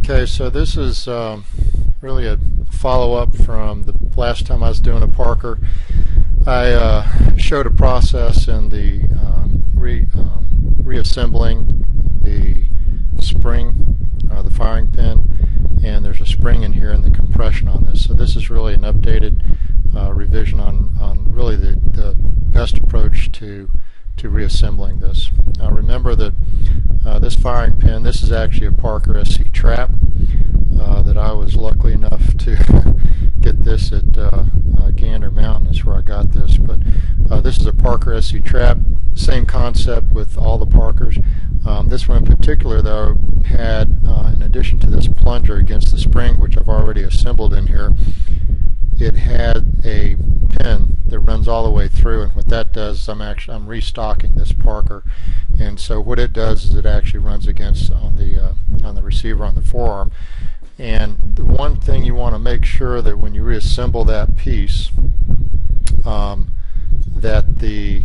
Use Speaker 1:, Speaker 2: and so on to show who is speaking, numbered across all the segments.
Speaker 1: Okay, so this is really a follow-up from the last time I was doing a Parker. I showed a process in the reassembling the spring, the firing pin, and there's a spring in here and the compression on this. So this is really an updated revision on really the best approach to reassembling this. Now remember that this firing pin, this is actually a Parker SC trap that I was lucky enough to get this at Gander Mountain is where I got this. But this is a Parker SC trap, same concept with all the Parkers. This one in particular though had, in addition to this plunger against the spring, which I've already assembled in here, it had a pin that runs all the way through, and what that does is I'm restocking this Parker, and so what it does is it actually runs against on the receiver on the forearm. And the one thing you want to make sure that when you reassemble that piece, that the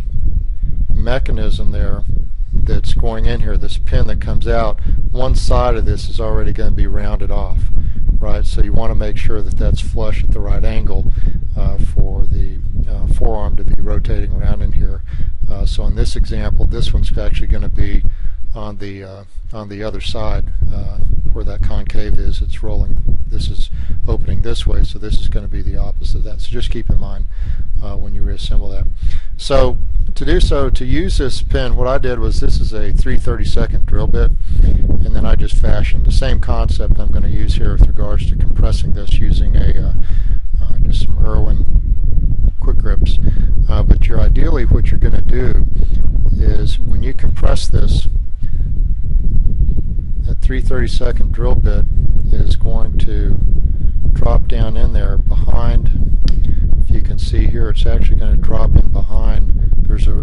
Speaker 1: mechanism there that's going in here, this pin that comes out, one side of this is already going to be rounded off, right? So you want to make sure that that's flush at the right angle for the forearm to be rotating around in here. So in this example, this one's actually going to be on the other side where that concave is. It's rolling. This is opening this way, so this is going to be the opposite of that. So just keep in mind when you reassemble that. So to do so, to use this pin, what I did was, this is a 3/32 drill bit, and then I just fashioned the same concept I'm going to use here with regards to compressing this using just some Irwin quick grips. But ideally what you're going to do is, when you compress this, that 3/32 drill bit is going to drop down in there behind. If you can see here, it's actually going to drop in behind. There's a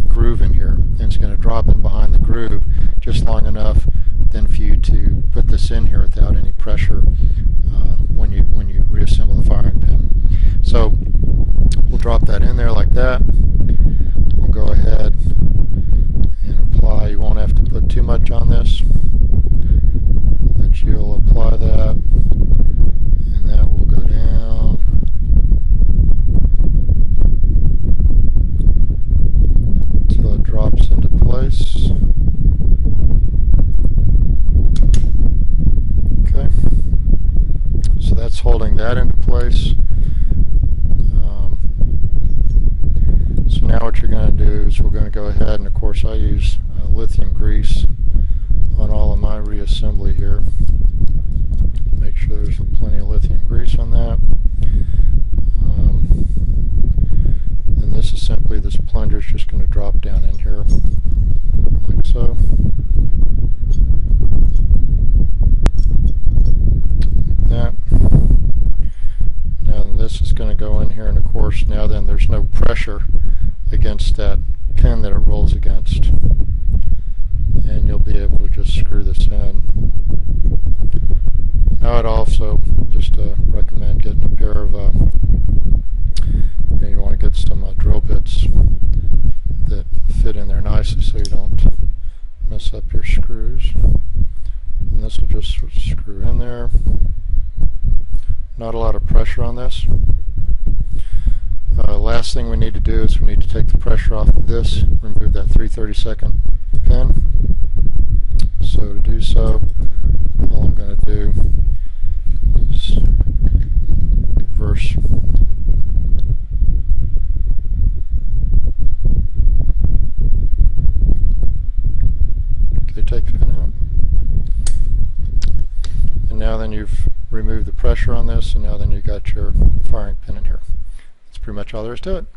Speaker 1: groove in here, and it's going to drop in behind the groove just long enough then for you to put this in here without any pressure when you reassemble the firing pin. So we'll drop that in there like that. We'll go ahead and apply. You won't have to put too much on this, but you'll apply that, and that will go down. Until it drops into place. Okay, so that's holding that into place. So now what you're going to do is we're going to go ahead, and of course I use lithium grease on all of my reassembly here. Make sure there's plenty of lithium grease on that. And this is simply, this plunger is just going to drop down in here like so. Like that. Now this is going to go in here, and of course now then there's no pressure against that pin that it rolls against, and you'll be able to just screw this in. Now I'd also just recommend getting a pair of you want to get some drill bits that fit in there nicely so you don't mess up your screws, and this will just screw in there. Not a lot of pressure on this. Last thing we need to do is we need to take the pressure off of this, remove that 3/32 pin. So to do so, all I'm going to do is reverse. Okay, take the pin out. And now then you've removed the pressure on this, and now then you've got your firing pin in here. That's pretty much all there is to it.